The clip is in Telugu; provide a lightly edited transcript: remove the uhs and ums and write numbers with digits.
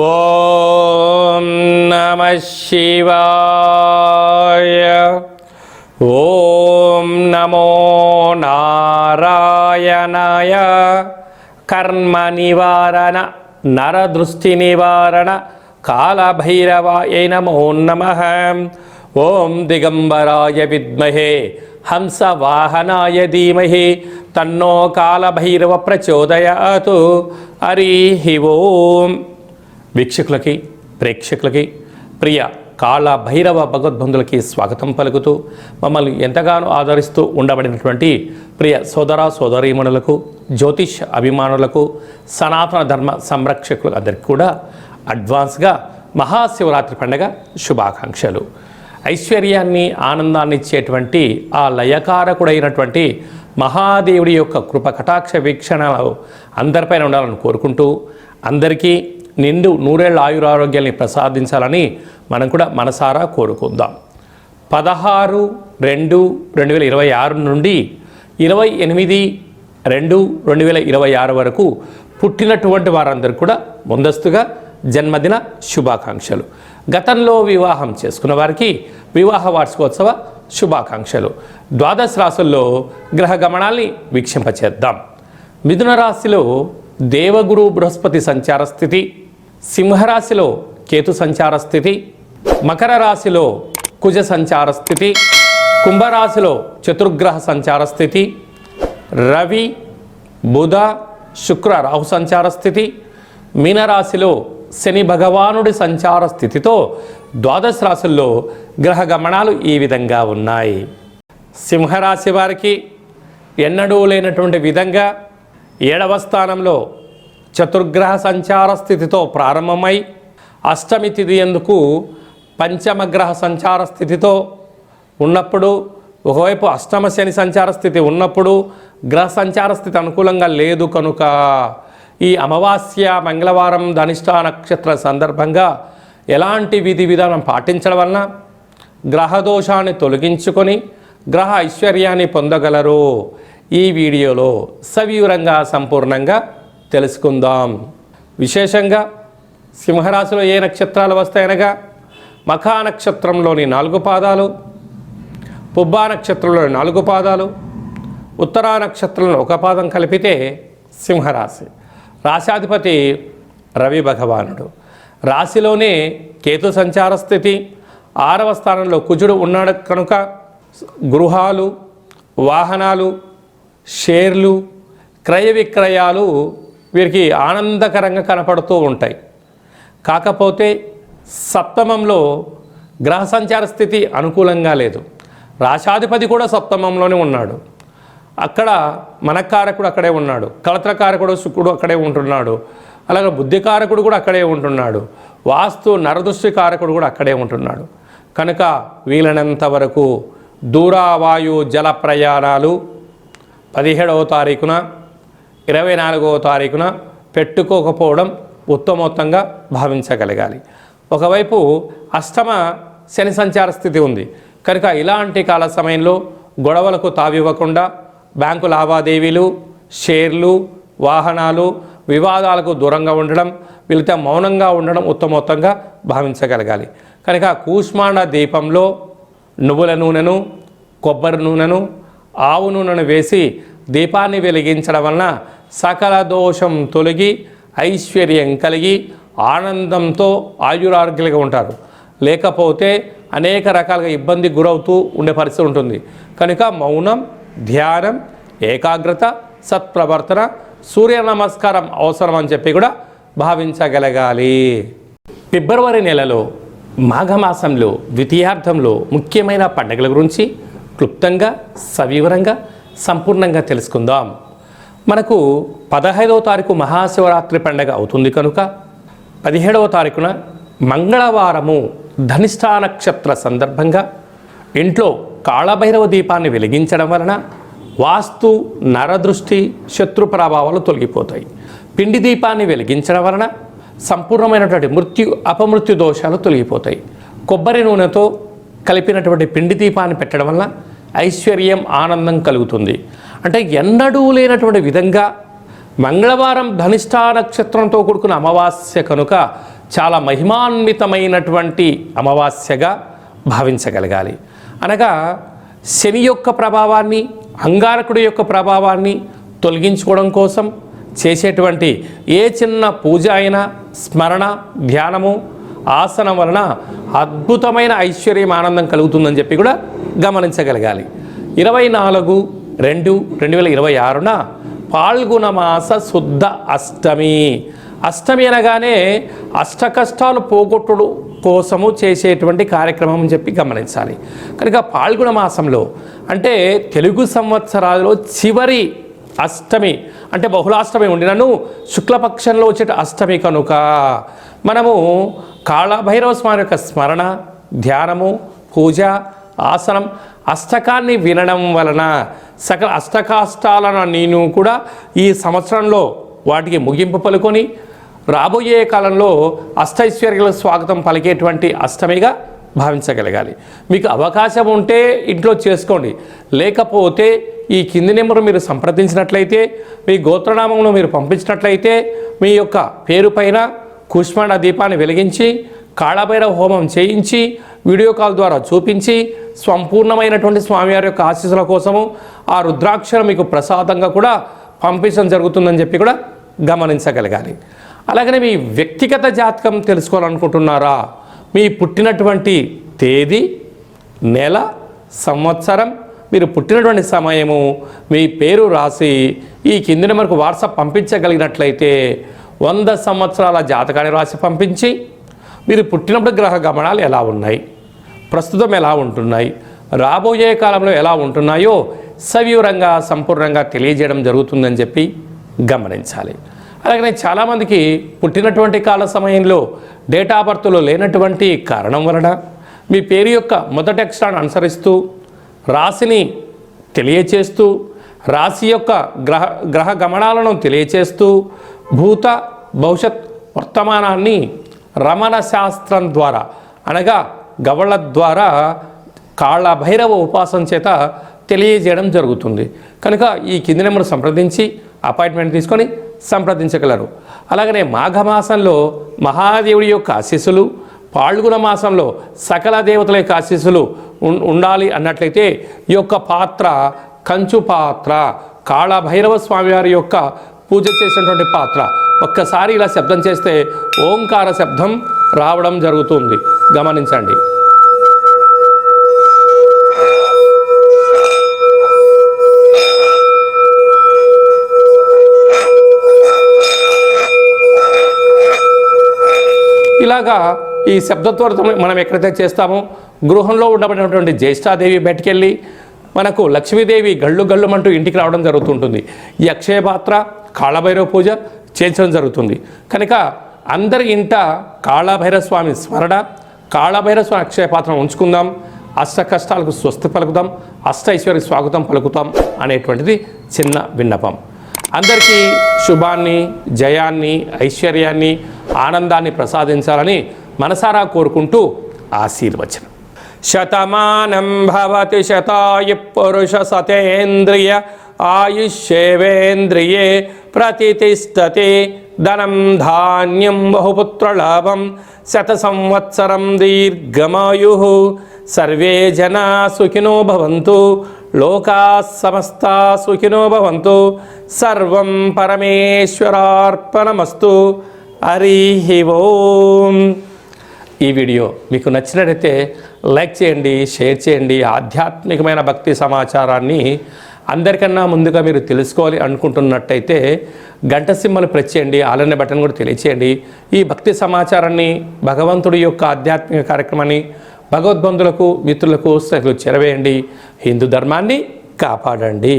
ఓం నమః శివాయ. ఓం నమో నారాయణాయ. కర్మ నివారణ నరదృష్టి నివారణ కాళభైరవాయ నమో నమః. ఓం దిగంబరాయ విద్మహే హంసవాహనాయ ధీమహి తన్నో కాళభైరవ ప్రచోదయాతు. హరి ఓం. వీక్షకులకి ప్రేక్షకులకి ప్రియ కాళభైరవ భగవద్బంధులకి స్వాగతం పలుకుతూ మమ్మల్ని ఎంతగానో ఆదరిస్తూ ఉండబడినటువంటి ప్రియ సోదర సోదరీమణులకు, జ్యోతిష్ అభిమానులకు, సనాతన ధర్మ సంరక్షకులకు అందరికీ కూడా అడ్వాన్స్గా మహాశివరాత్రి పండుగ శుభాకాంక్షలు. ఐశ్వర్యాన్ని ఆనందాన్ని ఇచ్చేటువంటి ఆ లయకారకుడైనటువంటి మహాదేవుడి యొక్క కృప కటాక్ష వీక్షణలు అందరిపైన ఉండాలని కోరుకుంటూ అందరికీ నిండు నూరేళ్ల ఆయురారోగ్యాన్ని ప్రసాదించాలని మనం కూడా మనసారా కోరుకుందాం. 16/2/2026 నుండి 28/2/2026 వరకు పుట్టినటువంటి వారందరూ కూడా ముందస్తుగా జన్మదిన శుభాకాంక్షలు. గతంలో వివాహం చేసుకున్న వారికి వివాహ వార్షికోత్సవ శుభాకాంక్షలు. ద్వాదశ రాశుల్లో గ్రహ గమనాల్ని వీక్షింపచేద్దాం. మిథున రాశిలో దేవగురు బృహస్పతి సంచార స్థితి, సింహరాశిలో కేతు సంచార స్థితి, మకర రాశిలో కుజ సంచార స్థితి, కుంభరాశిలో చతుర్గ్రహ సంచార స్థితి, రవి బుధ శుక్ర రాహు సంచార స్థితి, మీనరాశిలో శని భగవానుడి సంచార స్థితితో ద్వాదశ రాశుల్లో గ్రహ గమనాలు ఈ విధంగా ఉన్నాయి. సింహరాశి వారికి ఎన్నడూ లేనటువంటి విధంగా 7వ స్థానంలో చతుర్గ్రహ సంచార స్థితితో ప్రారంభమై అష్టమి తిథి ఎందుకు పంచమగ్రహ సంచార స్థితితో ఉన్నప్పుడు, ఒకవైపు అష్టమ శని సంచార స్థితి ఉన్నప్పుడు గ్రహ సంచార స్థితి అనుకూలంగా లేదు కనుక ఈ అమావాస్య మంగళవారం ధనిష్ట నక్షత్ర సందర్భంగా ఎలాంటి విధి విధానం పాటించడం వలన గ్రహదోషాన్ని తొలగించుకొని గ్రహ ఐశ్వర్యాన్ని పొందగలరు ఈ వీడియోలో సవివరంగా సంపూర్ణంగా తెలుసుకుందాం. విశేషంగా సింహరాశిలో ఏ నక్షత్రాలు వస్తాయనగా మఖా నక్షత్రంలోని 4 పాదాలు, పుబ్బా నక్షత్రంలోని 4 పాదాలు, ఉత్తరా నక్షత్రంలో 1 పాదం కలిపితే సింహరాశి. రాశాధిపతి రవి భగవానుడు. రాశిలోనే కేతు సంచార స్థితి, 6వ స్థానంలో కుజుడు ఉన్నాడు కనుక గృహాలు, వాహనాలు, షేర్లు, క్రయ విక్రయాలు వీరికి ఆనందకరంగా కనపడుతూ ఉంటాయి. కాకపోతే సప్తమంలో గ్రహ సంచార స్థితి అనుకూలంగా లేదు. రాశాధిపతి కూడా సప్తమంలోనే ఉన్నాడు. అక్కడ మనకారకుడు అక్కడే ఉన్నాడు, కళత్రకారకుడు శుక్రుడు అక్కడే ఉంటున్నాడు, అలాగే బుద్ధికారకుడు కూడా అక్కడే ఉంటున్నాడు, వాస్తు నరదృష్టి కారకుడు కూడా అక్కడే ఉంటున్నాడు. కనుక వీలైనంత వరకు దూరావాయు జల ప్రయాణాలు 17వ తారీఖున 24వ తారీఖున పెట్టుకోకపోవడం ఉత్తమోత్తంగా భావించగలగాలి. ఒకవైపు అష్టమ శని సంచార స్థితి ఉంది కనుక ఇలాంటి కాల సమయంలో గొడవలకు తావివ్వకుండా బ్యాంకు లావాదేవీలు, షేర్లు, వాహనాలు, వివాదాలకు దూరంగా ఉండడం, వీళ్ళతో మౌనంగా ఉండడం ఉత్తమోత్తంగా భావించగలగాలి. కనుక కూష్మాండ దీపంలో నువ్వుల నూనెను, కొబ్బరి నూనెను, ఆవు నూనెను వేసి దీపాన్ని వెలిగించడం వలన సకల దోషం తొలగి ఐశ్వర్యం కలిగి ఆనందంతో ఆయురారోగ్యాలుగా ఉంటారు. లేకపోతే అనేక రకాలుగా ఇబ్బందికి గురవుతూ ఉండే పరిస్థితి ఉంటుంది. కనుక మౌనం, ధ్యానం, ఏకాగ్రత, సత్ప్రవర్తన, సూర్య నమస్కారం అవసరం అని చెప్పి కూడా భావించగలగాలి. ఫిబ్రవరి నెలలో మాఘమాసంలో ద్వితీయార్థంలో ముఖ్యమైన పండుగల గురించి క్లుప్తంగా సవివరంగా సంపూర్ణంగా తెలుసుకుందాం. మనకు 15వ తారీఖు మహాశివరాత్రి పండుగ అవుతుంది కనుక 17వ తారీఖున మంగళవారము ధనిష్ట నక్షత్ర సందర్భంగా ఇంట్లో కాళభైరవ దీపాన్ని వెలిగించడం వలన వాస్తు నరదృష్టి శత్రు ప్రభావాలు తొలగిపోతాయి. పిండి దీపాన్ని వెలిగించడం వలన సంపూర్ణమైనటువంటి మృత్యు అపమృత్యు దోషాలు తొలగిపోతాయి. కొబ్బరి నూనెతో కలిపినటువంటి పిండి దీపాన్ని పెట్టడం వల్ల ఐశ్వర్యం ఆనందం కలుగుతుంది. అంటే ఎన్నడూ లేనటువంటి విధంగా మంగళవారం ధనిష్ట నక్షత్రంతో కూడుకున్న అమావాస్య కనుక చాలా మహిమాన్వితమైనటువంటి అమావాస్యగా భావించగలగాలి. అనగా శని యొక్క ప్రభావాన్ని, అంగారకుడి యొక్క ప్రభావాన్ని తొలగించుకోవడం కోసం చేసేటువంటి ఏ చిన్న పూజ అయినా, స్మరణ, ధ్యానము, ఆసనం వలన అద్భుతమైన ఐశ్వర్యం, ఆనందం కలుగుతుందని చెప్పి కూడా గమనించగలగాలి. 24/2/2026న పాల్గొన మాస శుద్ధ అష్టమి. అష్టమి అనగానే అష్ట కష్టాలు పోగొట్టుడు కోసము చేసేటువంటి కార్యక్రమం అని చెప్పి గమనించాలి. కనుక పాల్గొన మాసంలో అంటే తెలుగు సంవత్సరాలలో చివరి అష్టమి, అంటే బహుళాష్టమి ఉండినను శుక్లపక్షంలో వచ్చే అష్టమి కనుక మనము కాళభైరవ స్వామి యొక్క స్మరణ, ధ్యానము, పూజ, ఆసనం, అష్టకాన్ని వినడం వలన సకల అష్టకాష్టాలను నేను కూడా ఈ సంవత్సరంలో వాటికి ముగింపు పలుకొని రాబోయే కాలంలో అష్టైశ్వర్యాల స్వాగతం పలికేటువంటి అష్టమిగా భావించగలగాలి. మీకు అవకాశం ఉంటే ఇంట్లో చేసుకోండి, లేకపోతే ఈ కింది నెంబరు మీరు సంప్రదించినట్లయితే, మీ గోత్రనామంలో మీరు పంపించినట్లయితే మీ యొక్క పేరు పైన కుష్మాండ దీపాన్ని వెలిగించి కాళభైరవ హోమం చేయించి వీడియో కాల్ ద్వారా చూపించి సంపూర్ణమైనటువంటి స్వామివారి యొక్క ఆశీస్సుల కోసము ఆ రుద్రాక్షరం మీకు ప్రసాదంగా కూడా పంపించడం జరుగుతుందని చెప్పి కూడా గమనించగలగాలి. అలాగనే మీ వ్యక్తిగత జాతకం తెలుసుకోవాలనుకుంటున్నారా? మీ పుట్టినటువంటి తేదీ, నెల, సంవత్సరం, మీరు పుట్టినటువంటి సమయము, మీ పేరు రాసి ఈ కింది నెంబర్కు వాట్సాప్ పంపించగలిగినట్లయితే 100 సంవత్సరాల జాతకాన్ని రాసి పంపించి మీరు పుట్టినప్పుడు గ్రహ గమనాలు ఎలా ఉన్నాయి, ప్రస్తుతం ఎలా ఉంటున్నాయి, రాబోయే కాలంలో ఎలా ఉంటున్నాయో సవివరంగా సంపూర్ణంగా తెలియజేయడం జరుగుతుందని చెప్పి గమనించాలి. అలాగనే చాలామందికి పుట్టినటువంటి కాల సమయంలో డేట్ ఆఫ్ బర్త్లో లేనటువంటి కారణం వలన మీ పేరు యొక్క మొదటి అక్షరాన్ని అనుసరిస్తూ రాశిని తెలియచేస్తూ రాశి యొక్క గ్రహ గమనాలను తెలియచేస్తూ భూత భవిష్యత్ వర్తమానాన్ని రమణ శాస్త్రం ద్వారా అనగా గవళ ద్వారా కాళభైరవ ఉపాసన చేత తెలియజేయడం జరుగుతుంది. కనుక ఈ కింది నెంబర్ సంప్రదించి అపాయింట్మెంట్ తీసుకొని సంప్రదించగలరు. అలాగనే మాఘమాసంలో మహాదేవుడి యొక్క ఆశీస్సులు, పాల్గొన మాసంలో సకల దేవతల యొక్క ఆశీస్సులు ఉండాలి అన్నట్లయితే ఈ యొక్క పాత్ర కంచు పాత్ర, కాళభైరవ స్వామివారి యొక్క పూజ చేసినటువంటి పాత్ర ఒక్కసారి ఇలా శబ్దం చేస్తే ఓంకార శబ్దం రావడం జరుగుతుంది, గమనించండి. ఇలాగా ఈ శబ్దతో మనం ఎక్కడైతే చేస్తామో గృహంలో ఉండబడినటువంటి జ్యేష్ఠాదేవి బయటికెళ్ళి మనకు లక్ష్మీదేవి గళ్ళు గళ్ళుమంటూ ఇంటికి రావడం జరుగుతుంటుంది. ఈ అక్షయ పాత్ర కాళభైరవ పూజ చేయించడం జరుగుతుంది. కనుక అందరి ఇంట కాళభైరవ స్వామి స్మరణ, కాళభైరవ స్వామి అక్షయ పాత్రను ఉంచుకుందాం, అష్ట కష్టాలకు స్వస్తి పలుకుతాం, అష్ట ఐశ్వర్య స్వాగతం పలుకుతాం అనేటువంటిది చిన్న విన్నపం. అందరికీ శుభాన్ని, జయాన్ని, ఐశ్వర్యాన్ని, ఆనందాన్ని ప్రసాదించాలని మనసారా కోరుకుంటూ ఆశీర్వచనం. శతమానం భవతి శతాయు పురుష సతేంద్రియ ఆయుష్యేవేంద్రియే ప్రతిష్టతే ధనం ధాన్యం బహుపుత్రలాభం శత సంవత్సరం దీర్ఘమాయు. సర్వే జనా సుఖినో భవంతు, లోకా సమస్తా సుఖినో భవంతు. సర్వం పరమేశ్వరార్పణమస్తు. హరి ఓం. ఈ వీడియో మీకు నచ్చినట్లయితే లైక్ చేయండి, షేర్ చేయండి. ఆధ్యాత్మికమైన భక్తి సమాచారాన్ని అందరికన్నా ముందుగా మీరు తెలుసుకోవాలి అనుకుంటున్నట్టయితే గంట సింబల్ ప్రెస్ చేయండి, ఆల్ అనే బటన్ కూడా తెలియచేయండి. ఈ భక్తి సమాచారాన్ని, భగవంతుడి యొక్క ఆధ్యాత్మిక కార్యక్రమాన్ని భగవద్బంధులకు, మిత్రులకు చేరవేయండి. హిందూ ధర్మాన్ని కాపాడండి.